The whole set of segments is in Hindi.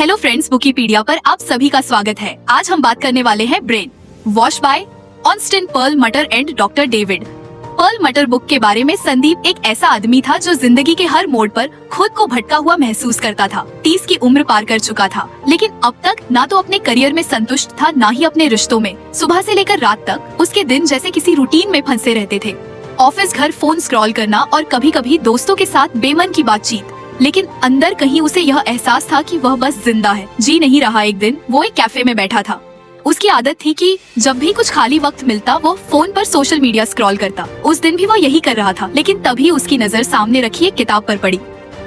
हेलो फ्रेंड्स, बुकीपीडिया पर आप सभी का स्वागत है। आज हम बात करने वाले हैं brainwash by Austin Perlmutter and doctor David Perlmutter book के बारे में। संदीप एक ऐसा आदमी था जो जिंदगी के हर मोड़ पर खुद को भटका हुआ महसूस करता था। 30 की उम्र पार कर चुका था, लेकिन अब तक ना तो अपने करियर में संतुष्ट था, ना ही अपने रिश्तों में। सुबह से लेकर रात तक उसके दिन जैसे किसी रूटीन में फंसे रहते थे। ऑफिस, घर, फोन स्क्रॉल करना और कभी कभी दोस्तों के साथ बेमन की बातचीत। लेकिन अंदर कहीं उसे यह एहसास था कि वह बस जिंदा है, जी नहीं रहा। एक दिन वो एक कैफे में बैठा था। उसकी आदत थी कि जब भी कुछ खाली वक्त मिलता वो फोन पर सोशल मीडिया स्क्रॉल करता। उस दिन भी वो यही कर रहा था, लेकिन तभी उसकी नजर सामने रखी एक किताब पर पड़ी।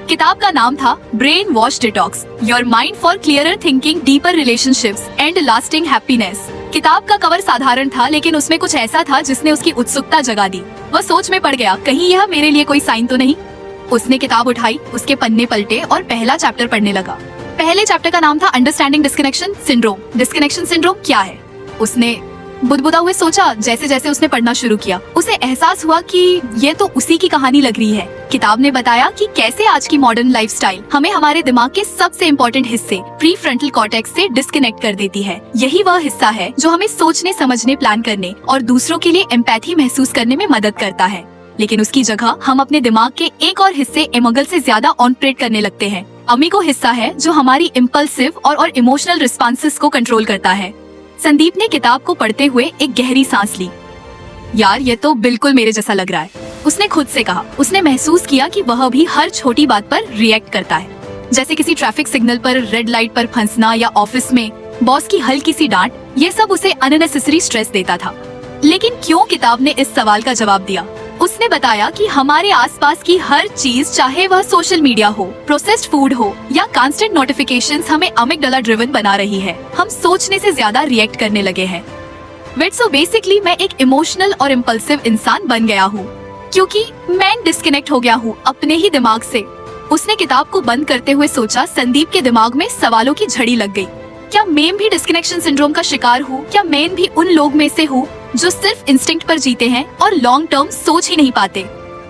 किताब का नाम था brain wash detox, your mind for clearer thinking, deeper relationships and lasting happiness. किताब का कवर साधारण था, लेकिन उसमें कुछ ऐसा था जिसने उसकी उत्सुकता जगा दी। वह सोच में पड़ गया, कहीं यह मेरे लिए कोई साइन तो नहीं। उसने किताब उठाई, उसके पन्ने पलटे और पहला चैप्टर पढ़ने लगा। पहले चैप्टर का नाम था understanding disconnection syndrome. Disconnection syndrome क्या है? उसने बुदबुदा हुए सोचा। जैसे जैसे उसने पढ़ना शुरू किया, उसे एहसास हुआ कि ये तो उसी की कहानी लग रही है। किताब ने बताया कि कैसे आज की मॉडर्न लाइफस्टाइल हमें हमारे दिमाग के सबसे इम्पोर्टेंट हिस्से प्री फ्रंटल कॉर्टेक्स से डिस्कनेक्ट कर देती है। यही वह हिस्सा है जो हमें सोचने, समझने, प्लान करने और दूसरों के लिए एम्पैथी महसूस करने में मदद करता है। लेकिन उसकी जगह हम अपने दिमाग के एक और हिस्से एमोगल से ज्यादा ऑपरेट करने लगते हैं। अमीगो हिस्सा है जो हमारी इम्पल्सिव और इमोशनल रिस्पॉन्सेस को कंट्रोल करता है। संदीप ने किताब को पढ़ते हुए एक गहरी सांस ली। यार, ये तो बिल्कुल मेरे जैसा लग रहा है, उसने खुद से कहा। उसने महसूस किया कि वह भी हर छोटी बात पर रिएक्ट करता है, जैसे किसी ट्रैफिक सिग्नल पर, रेड लाइट पर फंसना या ऑफिस में बॉस की हल्की सी डांट। ये सब उसे अननेसेसरी स्ट्रेस देता था। लेकिन क्यों? किताब ने इस सवाल का जवाब दिया। उसने बताया कि हमारे आसपास की हर चीज, चाहे वह सोशल मीडिया हो, प्रोसेस्ड फूड हो या कांस्टेंट नोटिफिकेशंस, हमें अमिगडाला ड्रिवन बना रही है। हम सोचने से ज्यादा रिएक्ट करने लगे हैं। सो बेसिकली मैं एक इमोशनल और इम्पल्सिव इंसान बन गया हूँ, क्योंकि मैं डिस्कनेक्ट हो गया हूँ अपने ही दिमाग से। उसने किताब को बंद करते हुए सोचा। संदीप के दिमाग में सवालों की झड़ी लग गई। क्या मैं भी डिस्कनेक्शन सिंड्रोम का शिकार हूँ? क्या मैं भी उन लोग में से हूँ जो सिर्फ इंस्टिंक्ट पर जीते हैं और लॉन्ग टर्म सोच ही नहीं पाते?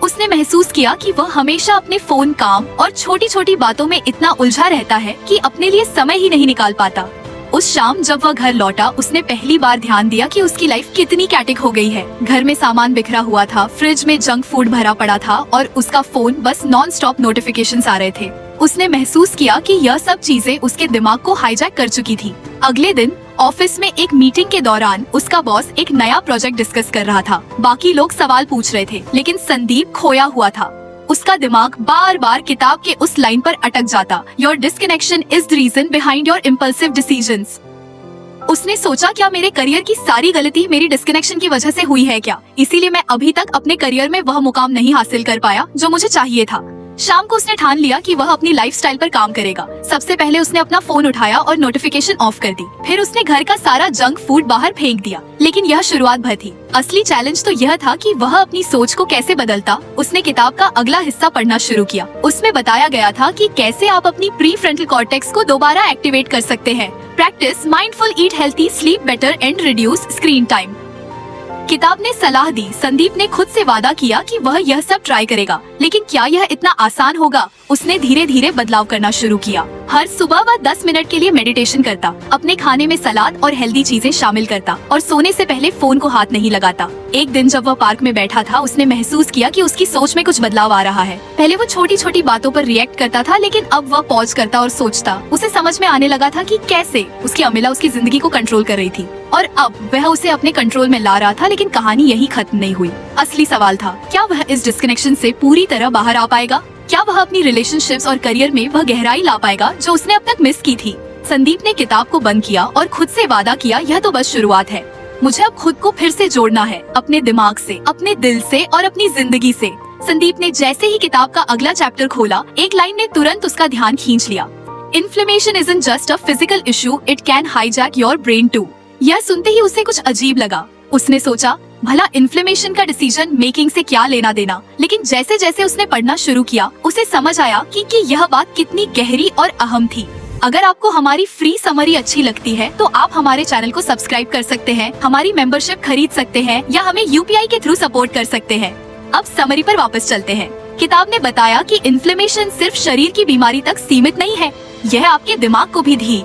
उसने महसूस किया कि वह हमेशा अपने फोन, काम और छोटी छोटी बातों में इतना उलझा रहता है कि अपने लिए समय ही नहीं निकाल पाता। उस शाम जब वह घर लौटा, उसने पहली बार ध्यान दिया कि उसकी लाइफ कितनी कैटिक हो गई है। घर में सामान बिखरा हुआ था, फ्रिज में जंक फूड भरा पड़ा था और उसका फोन बस नॉन स्टॉप नोटिफिकेशंस आ रहे थे। उसने महसूस किया कि यह सब चीजें उसके दिमाग को हाईजैक कर चुकी थी। अगले दिन ऑफिस में एक मीटिंग के दौरान उसका बॉस एक नया प्रोजेक्ट डिस्कस कर रहा था। बाकी लोग सवाल पूछ रहे थे, लेकिन संदीप खोया हुआ था। उसका दिमाग बार बार किताब के उस लाइन पर अटक जाता, your disconnection is the reason behind your impulsive decisions. उसने सोचा, क्या मेरे करियर की सारी गलती मेरी डिस्कनेक्शन की वजह से हुई है क्या? इसीलिए मैं अभी तक अपने करियर में वह मुकाम नहीं हासिल कर पाया जो मुझे चाहिए था। शाम को उसने ठान लिया कि वह अपनी लाइफस्टाइल पर काम करेगा। सबसे पहले उसने अपना फोन उठाया और नोटिफिकेशन ऑफ कर दी। फिर उसने घर का सारा जंक फूड बाहर फेंक दिया। लेकिन यह शुरुआत भर थी। असली चैलेंज तो यह था कि वह अपनी सोच को कैसे बदलता। उसने किताब का अगला हिस्सा पढ़ना शुरू किया। उसमें बताया गया था कि कैसे आप अपनी प्री फ्रंटल कॉर्टेक्स को दोबारा एक्टिवेट कर सकते हैं। Practice mindful, eat healthy, sleep better and reduce screen time. किताब ने सलाह दी। संदीप ने खुद से वादा किया कि वह यह सब ट्राई करेगा, लेकिन क्या यह इतना आसान होगा? उसने धीरे धीरे बदलाव करना शुरू किया। हर सुबह वह 10 मिनट के लिए मेडिटेशन करता, अपने खाने में सलाद और हेल्दी चीजें शामिल करता और सोने से पहले फोन को हाथ नहीं लगाता। एक दिन जब वह पार्क में बैठा था, उसने महसूस किया कि उसकी सोच में कुछ बदलाव आ रहा है। पहले वो छोटी छोटी बातों पर रिएक्ट करता था, लेकिन अब वह पॉज करता और सोचता। उसे समझ में आने लगा था कि कैसे उसकी अमिला उसकी जिंदगी को कंट्रोल कर रही थी और अब वह उसे अपने कंट्रोल में ला रहा था। लेकिन कहानी यही खत्म नहीं हुई। असली सवाल था, क्या वह इस डिस्कनेक्शन से पूरी तरह बाहर आ पाएगा? क्या वह अपनी रिलेशनशिप्स और करियर में वह गहराई ला पाएगा जो उसने अब तक मिस की थी? संदीप ने किताब को बंद किया और खुद से वादा किया, यह तो बस शुरुआत है। मुझे अब खुद को फिर से जोड़ना है, अपने दिमाग से, अपने दिल से और अपनी जिंदगी से। संदीप ने जैसे ही किताब का अगला चैप्टर खोला, एक लाइन ने तुरंत उसका ध्यान खींच लिया। Inflammation isn't just a physical issue, it can hijack your brain too. यह सुनते ही उसे कुछ अजीब लगा। उसने सोचा, भला इन्फ्लेमेशन का डिसीजन मेकिंग से क्या लेना देना? लेकिन जैसे जैसे उसने पढ़ना शुरू किया, उसे समझ आया कि यह बात कितनी गहरी और अहम थी। अगर आपको हमारी फ्री समरी अच्छी लगती है तो आप हमारे चैनल को सब्सक्राइब कर सकते हैं, हमारी मेंबरशिप खरीद सकते हैं या हमें यूपीआई के थ्रू सपोर्ट कर सकते हैं। अब समरी पर वापस चलते हैं। किताब ने बताया कि इन्फ्लेमेशन सिर्फ शरीर की बीमारी तक सीमित नहीं है, यह आपके दिमाग को भी धी